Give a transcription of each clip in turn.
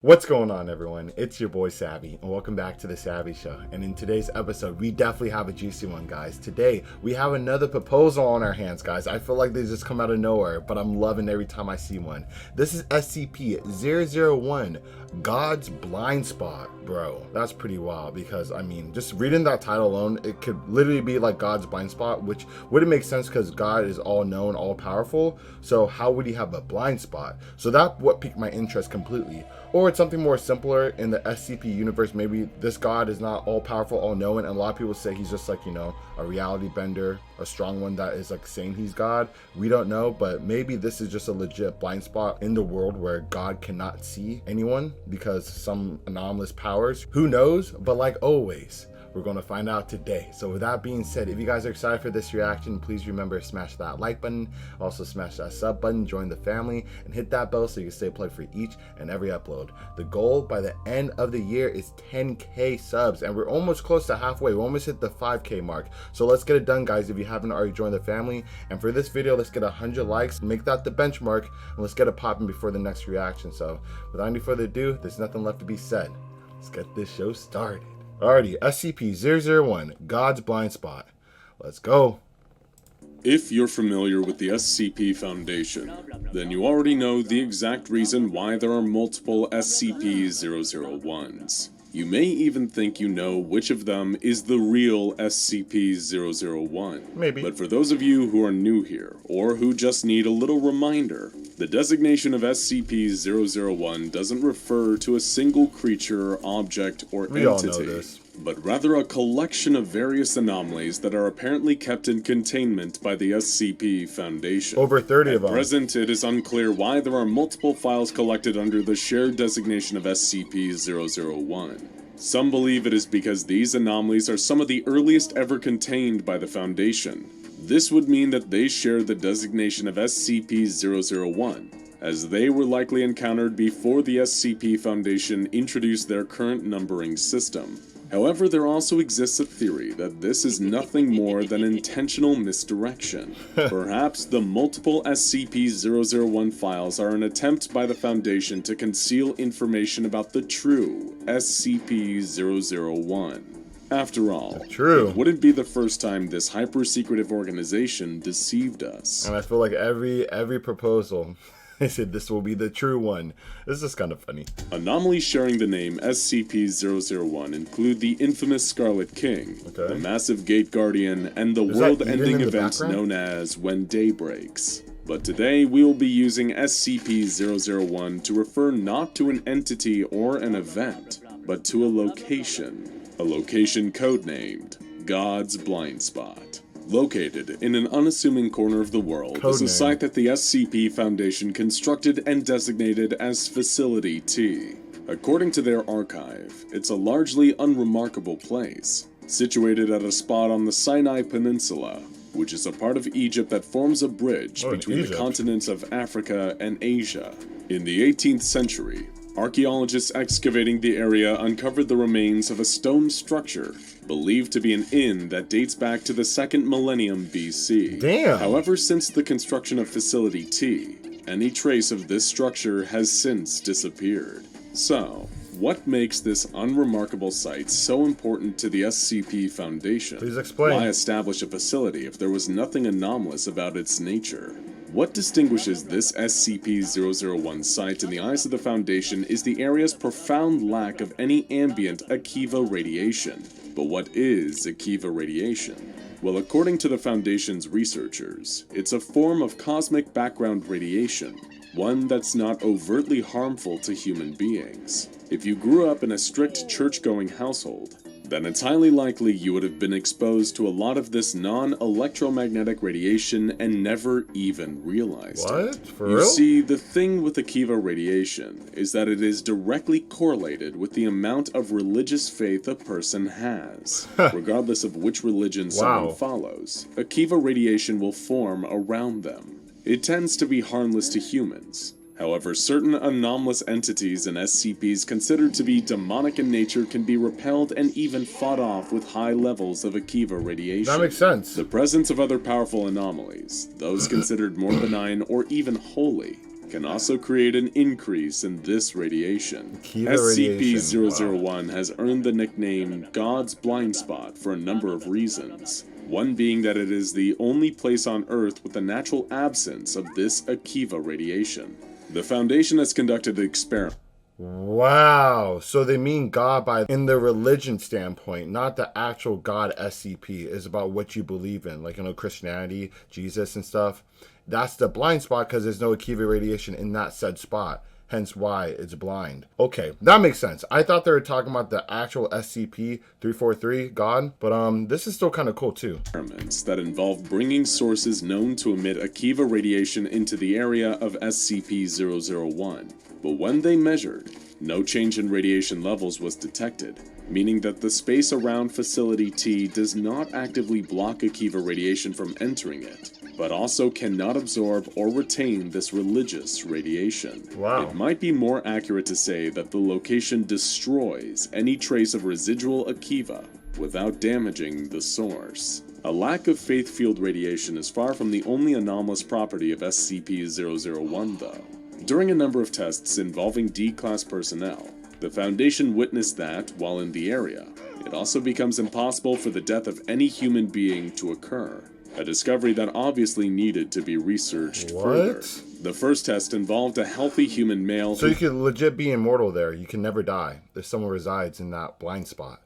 What's going on, everyone? It's your boy Savvy, and welcome back to the Savvy Show. And in today's episode, we definitely have a juicy one, guys. Today, we have another proposal on our hands, guys. I feel like they just come out of nowhere, but I'm loving every time I see one. This is SCP-001, God's Blind Spot. Bro, that's pretty wild because, I mean, just reading that title alone, it could literally be like God's blind spot, which wouldn't make sense because God is all known, all powerful. So how would he have a blind spot? So that's what piqued my interest completely. Or it's something more simpler in the SCP universe. Maybe this God is not all powerful, all knowing, and a lot of people say he's just like, you know, a reality bender, a strong one that is like saying he's God. We don't know, but maybe this is just a legit blind spot in the world where God cannot see anyone because some anomalous powers. Who knows? But like always, we're going to find out today. So with that being said, if you guys are excited for this reaction, please remember to smash that like button, also smash that sub button, join the family, and hit that bell so you can stay plugged for each and every upload. The goal by the end of the year is 10K subs, and we're almost close to halfway. We almost hit the 5K mark. So let's get it done, guys, if you haven't already joined the family. And for this video, let's get 100 likes, make that the benchmark, and let's get it popping before the next reaction. So without any further ado, there's nothing left to be said. Let's get this show started. Alrighty, SCP-001, God's Blind Spot. Let's go. If you're familiar with the SCP Foundation, then you already know the exact reason why there are multiple SCP-001s. You may even think you know which of them is the real SCP-001. Maybe. But for those of you who are new here, or who just need a little reminder, the designation of SCP-001 doesn't refer to a single creature, object, or entity, but rather a collection of various anomalies that are apparently kept in containment by the SCP Foundation. Over 30 of them. At present, it is unclear why there are multiple files collected under the shared designation of SCP-001. Some believe it is because these anomalies are some of the earliest ever contained by the Foundation. This would mean that they share the designation of SCP-001, as they were likely encountered before the SCP Foundation introduced their current numbering system. However, there also exists a theory that this is nothing more than intentional misdirection. Perhaps the multiple SCP-001 files are an attempt by the Foundation to conceal information about the true SCP-001. After all, it wouldn't be the first time this hyper-secretive organization deceived us. And I feel like every proposal, they said this will be the true one. This is kind of funny. Anomalies sharing the name SCP-001 include the infamous Scarlet King, the massive Gate Guardian, and the world-ending event known as When Day Breaks. But today, we will be using SCP-001 to refer not to an entity or an event, but to a location. A location codenamed God's Blind Spot. Located in an unassuming corner of the world is a site that the SCP Foundation constructed and designated as Facility T. According to their archive, it's a largely unremarkable place, situated at a spot on the Sinai Peninsula, which is a part of Egypt that forms a bridge between the continents of Africa and Asia. In the 18th century, archaeologists excavating the area uncovered the remains of a stone structure believed to be an inn that dates back to the 2nd millennium BC. However, since the construction of Facility T, any trace of this structure has since disappeared. So, what makes this unremarkable site so important to the SCP Foundation? Please explain. Why establish a facility if there was nothing anomalous about its nature? What distinguishes this SCP-001 site in the eyes of the Foundation is the area's profound lack of any ambient Akiva radiation. But what is Akiva radiation? Well, according to the Foundation's researchers, it's a form of cosmic background radiation, one that's not overtly harmful to human beings. If you grew up in a strict church-going household, then it's highly likely you would have been exposed to a lot of this non-electromagnetic radiation and never even realized it. For real? You see, the thing with Akiva radiation is that it is directly correlated with the amount of religious faith a person has. Regardless of which religion someone follows, Akiva radiation will form around them. It tends to be harmless to humans. However, certain anomalous entities and SCPs considered to be demonic in nature can be repelled and even fought off with high levels of Akiva radiation. That makes sense. The presence of other powerful anomalies, those considered more benign or even holy, can also create an increase in this radiation. SCP-001 has earned the nickname God's Blind Spot for a number of reasons. One being that it is the only place on Earth with a natural absence of this Akiva radiation. The Foundation has conducted experiments. Wow, so they mean God by in the religion standpoint, not the actual God. SCP is about what you believe in, like, Christianity, Jesus and stuff. That's the blind spot because there's no Akiva radiation in that said spot, hence why it's blind. Okay, that makes sense. I thought they were talking about the actual SCP-343 God, but this is still kind of cool too. Experiments that involve bringing sources known to emit Akiva radiation into the area of SCP-001. But when they measured, no change in radiation levels was detected, meaning that the space around Facility T does not actively block Akiva radiation from entering it, but also cannot absorb or retain this religious radiation. Wow. It might be more accurate to say that the location destroys any trace of residual Akiva without damaging the source. A lack of faith-field radiation is far from the only anomalous property of SCP-001, though. During a number of tests involving D-Class personnel, the Foundation witnessed that, while in the area, it also becomes impossible for the death of any human being to occur. A discovery that obviously needed to be researched further. The first test involved a healthy human male. So you could legit be immortal there. You can never die if someone resides in that blind spot.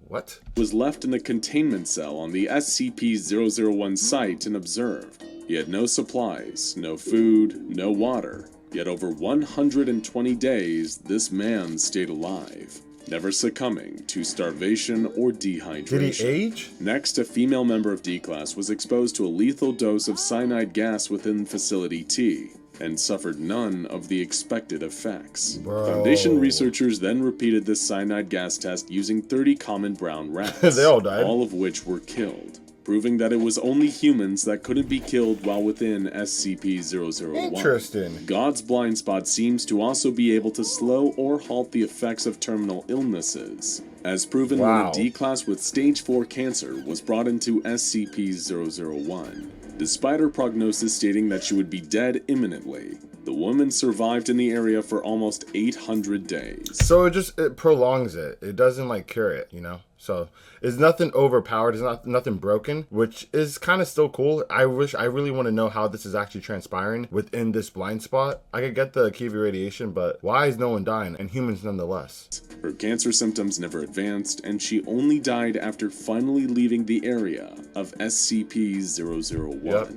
What? Was left in a containment cell on the SCP-001 site and observed. He had no supplies, no food, no water. Yet over 120 days, this man stayed alive, never succumbing to starvation or dehydration. Did he age? Next, a female member of D-Class was exposed to a lethal dose of cyanide gas within Facility T, and suffered none of the expected effects. Bro. Foundation researchers then repeated this cyanide gas test using 30 common brown rats, They all died. all of which were killed, proving that it was only humans that couldn't be killed while within SCP-001. Interesting. God's blind spot seems to also be able to slow or halt the effects of terminal illnesses, as proven when a D-Class with stage 4 cancer was brought into SCP-001. Despite her prognosis stating that she would be dead imminently, the woman survived in the area for almost 800 days. So it prolongs it. It doesn't like cure it, you know? So it's nothing overpowered. It's nothing broken, which is kind of still cool. I really want to know how this is actually transpiring within this blind spot. I could get the Akiva radiation, but why is no one dying, and humans nonetheless? Her cancer symptoms never advanced, and she only died after finally leaving the area of SCP-001. Yep.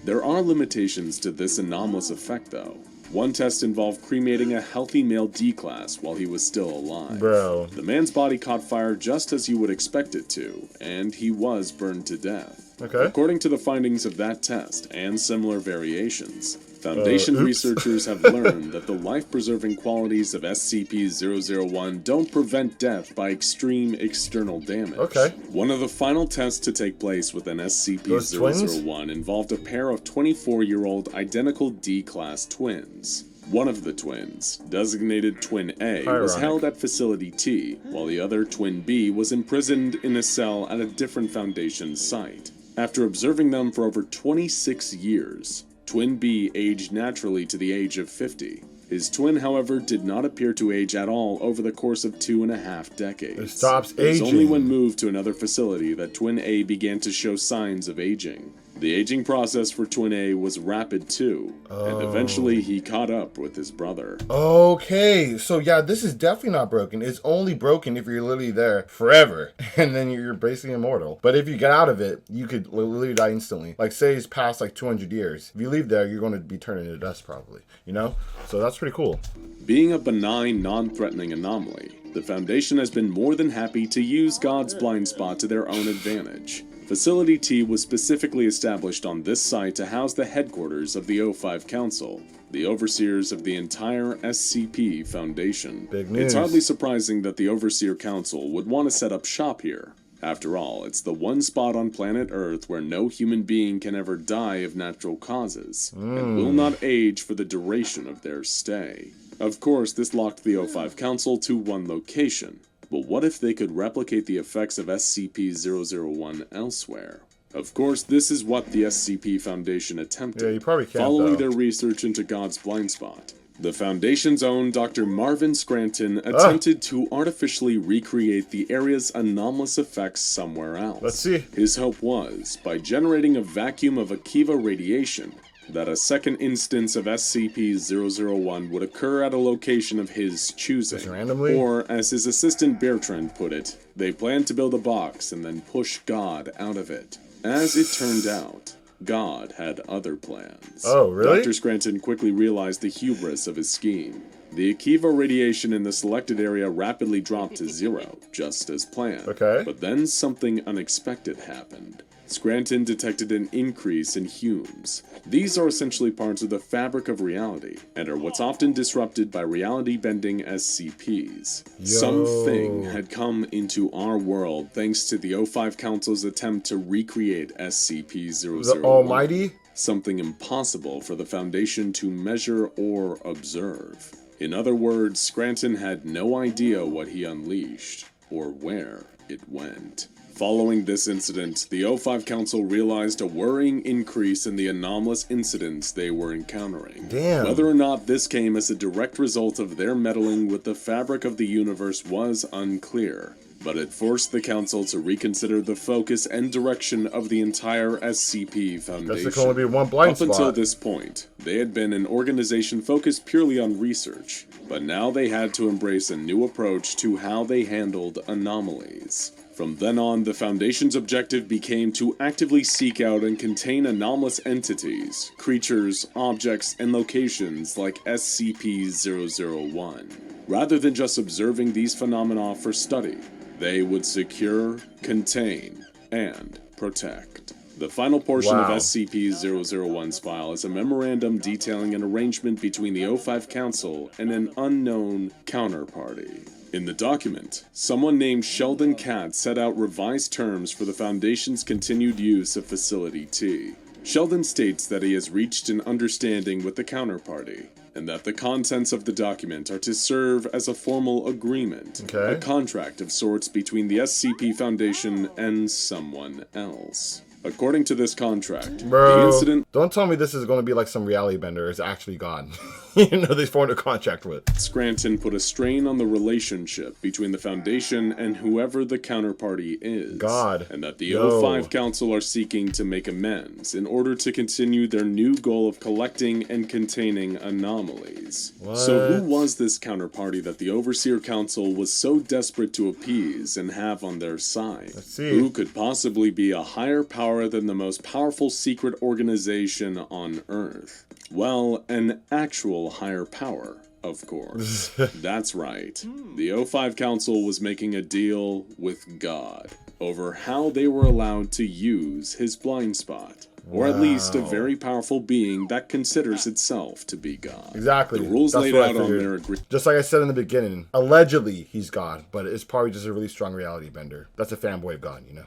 There are limitations to this anomalous effect, though. One test involved cremating a healthy male D-Class while he was still alive. Bro. The man's body caught fire just as you would expect it to, and he was burned to death. Okay. According to the findings of that test and similar variations, Foundation researchers have learned that the life-preserving qualities of SCP-001 don't prevent death by extreme external damage. Okay. One of the final tests to take place within SCP-001 involved a pair of 24-year-old identical D-Class twins. One of the twins, designated Twin A, was held at Facility T, while the other, Twin B, was imprisoned in a cell at a different Foundation site. After observing them for over 26 years, Twin B aged naturally to the age of 50. His twin, however, did not appear to age at all over the course of 2.5 decades. It stops aging. It was only when moved to another facility that Twin A began to show signs of aging. The aging process for Twin A was rapid too, and eventually he caught up with his brother. Okay, so yeah, this is definitely not broken. It's only broken if you're literally there forever, and then you're basically immortal. But if you get out of it, you could literally die instantly. Like, say it's past like 200 years. If you leave there, you're going to be turned into dust probably, you know? So that's pretty cool. Being a benign, non-threatening anomaly, the Foundation has been more than happy to use God's blind spot to their own advantage. Facility T was specifically established on this site to house the headquarters of the O5 Council, the overseers of the entire SCP Foundation. Big news. It's hardly surprising that the Overseer Council would want to set up shop here. After all, it's the one spot on planet Earth where no human being can ever die of natural causes, and will not age for the duration of their stay. Of course, this locked the O5 Council to one location. But what if they could replicate the effects of SCP-001 elsewhere? Of course, this is what the SCP Foundation attempted, Yeah, you probably can't, following their research into God's blind spot. The Foundation's own Dr. Marvin Scranton attempted to artificially recreate the area's anomalous effects somewhere else. Let's see. His hope was, by generating a vacuum of Akiva radiation, that a second instance of SCP-001 would occur at a location of his choosing. Just randomly? Or, as his assistant Bertrand put it, they planned to build a box and then push God out of it. As it turned out, God had other plans. Oh, really? Dr. Scranton quickly realized the hubris of his scheme. The Akiva radiation in the selected area rapidly dropped to 0, just as planned. Okay. But then something unexpected happened. Scranton detected an increase in Humes. These are essentially parts of the fabric of reality, and are what's often disrupted by reality-bending SCPs. Something had come into our world thanks to the O5 Council's attempt to recreate SCP-001. The Almighty? Something impossible for the Foundation to measure or observe. In other words, Scranton had no idea what he unleashed, or where it went. Following this incident, the O5 Council realized a worrying increase in the anomalous incidents they were encountering. Damn. Whether or not this came as a direct result of their meddling with the fabric of the universe was unclear, but it forced the Council to reconsider the focus and direction of the entire SCP Foundation. There can only be one blind spot. Up until this point, they had been an organization focused purely on research, but now they had to embrace a new approach to how they handled anomalies. From then on, the Foundation's objective became to actively seek out and contain anomalous entities, creatures, objects, and locations like SCP-001. Rather than just observing these phenomena for study, they would secure, contain, and protect. The final portion of SCP-001's file is a memorandum detailing an arrangement between the O5 Council and an unknown counterparty. In the document, someone named Sheldon Katz set out revised terms for the Foundation's continued use of Facility T. Sheldon states that he has reached an understanding with the counterparty, and that the contents of the document are to serve as a formal agreement, a contract of sorts between the SCP Foundation and someone else. According to this contract, the incident... Don't tell me this is going to be like some reality bender. It's actually God. You know, they formed a contract with. Scranton put a strain on the relationship between the Foundation and whoever the counterparty is. God. And that the O5 Council are seeking to make amends in order to continue their new goal of collecting and containing anomalies. What? So who was this counterparty that the Overseer Council was so desperate to appease and have on their side? Let's see. Who could possibly be a higher power than the most powerful secret organization on Earth? Well, an actual higher power, of course. That's right. The O5 Council was making a deal with God over how they were allowed to use his blind spot. Or at least a very powerful being that considers itself to be God. Exactly. The rules laid out on their agreement. Just like I said in the beginning, allegedly he's God, but it's probably just a really strong reality bender. That's a fanboy of God, you know?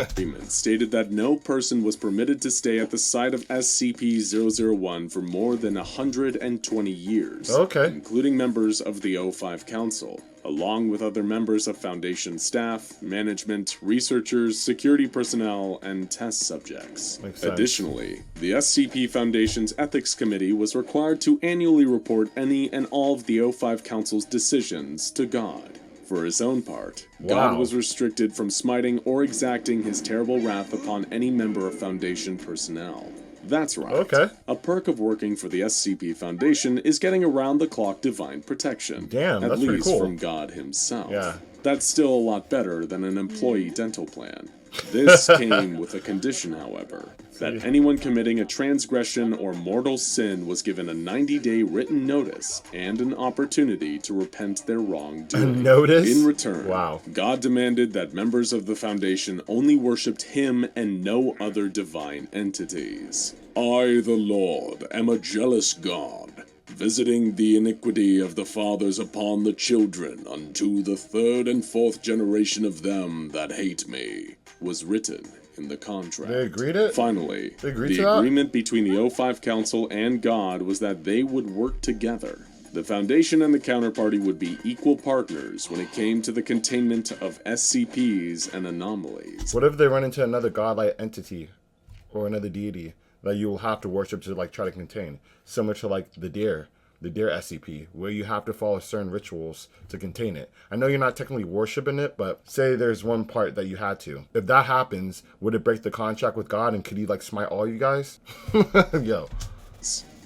Agreement stated that no person was permitted to stay at the site of SCP-001 for more than 120 years. Including members of the O5 Council, along with other members of Foundation staff, management, researchers, security personnel, and test subjects. Additionally, the SCP Foundation's Ethics Committee was required to annually report any and all of the O5 Council's decisions to God. For his own part, God was restricted from smiting or exacting his terrible wrath upon any member of Foundation personnel. That's right. A perk of working for the SCP Foundation is getting around-the-clock divine protection. Damn, at that's least pretty cool. from God himself. That's still a lot better than an employee dental plan. This came with a condition, however, that anyone committing a transgression or mortal sin was given a 90-day written notice and an opportunity to repent their wrongdoing. In return, God demanded that members of the Foundation only worshipped him and no other divine entities. I, the Lord, am a jealous God, visiting the iniquity of the fathers upon the children unto the third and fourth generation of them that hate me, was written in the contract. They agreed it? Finally, They agreed the to that? agreement between the O5 Council and God was that they would work together, The Foundation and the Counterparty would be equal partners when it came to the containment of SCPs and anomalies. What if they run into another godlike entity or another deity that you will have to worship to like try to contain? Similar to like the deer SCP, where you have to follow certain rituals to contain it. I know you're not technically worshiping it, but say there's one part that you had to. If that happens, would it break the contract with God and could he like smite all you guys? Yo.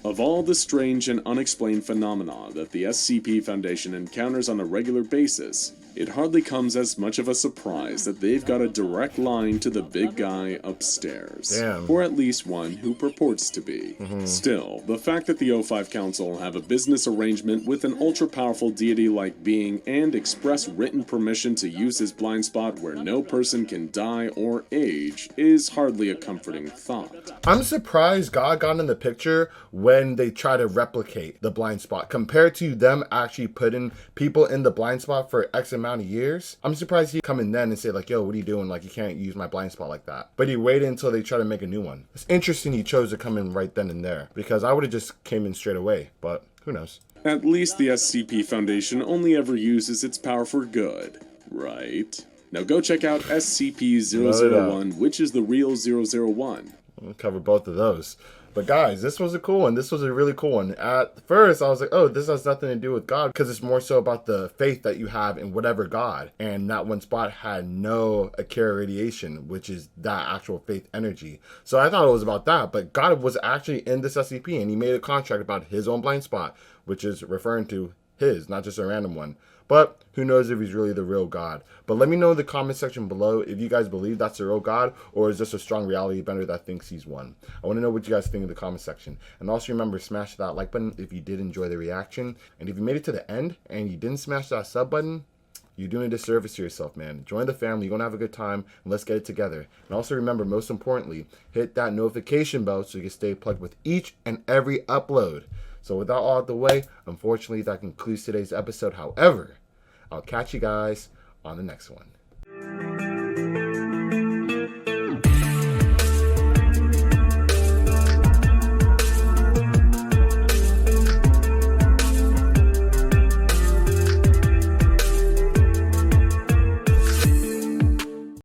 Of all the strange and unexplained phenomena that the SCP Foundation encounters on a regular basis, it hardly comes as much of a surprise that they've got a direct line to the big guy upstairs. Damn. Or at least one who purports to be. Still, the fact that the O5 Council have a business arrangement with an ultra-powerful deity-like being and express written permission to use his blind spot where no person can die or age is hardly a comforting thought. I'm surprised God got in the picture when they try to replicate the blind spot compared to them actually putting people in the blind spot for X amount of years. I'm surprised he come in then and say like, yo, what are you doing? Like, you can't use my blind spot like that. But he waited until they try to make a new one. It's interesting he chose to come in right then and there, because I would have just came in straight away, but who knows? At least the SCP Foundation only ever uses its power for good, right? Now go check out SCP-001, which is the real 001. We'll cover both of those. But guys, this was a cool one. This was a really cool one. At first, I was like, oh, this has nothing to do with God, because it's more so about the faith that you have in whatever God. And that one spot had no Akira radiation, which is that actual faith energy. So I thought it was about that. But God was actually in this SCP, and he made a contract about his own blind spot, which is referring to his, not just a random one. But who knows if he's really the real God. But let me know in the comment section below if you guys believe that's the real God, or is this a strong reality bender that thinks he's one. I want to know what you guys think in the comment section. And also remember, smash that like button if you did enjoy the reaction. And if you made it to the end and you didn't smash that sub button, you're doing a disservice to yourself, man. Join the family. You're going to have a good time, and let's get it together. And also remember, most importantly, hit that notification bell so you can stay plugged with each and every upload. So with that all out the way, unfortunately, that concludes today's episode. However, I'll catch you guys on the next one.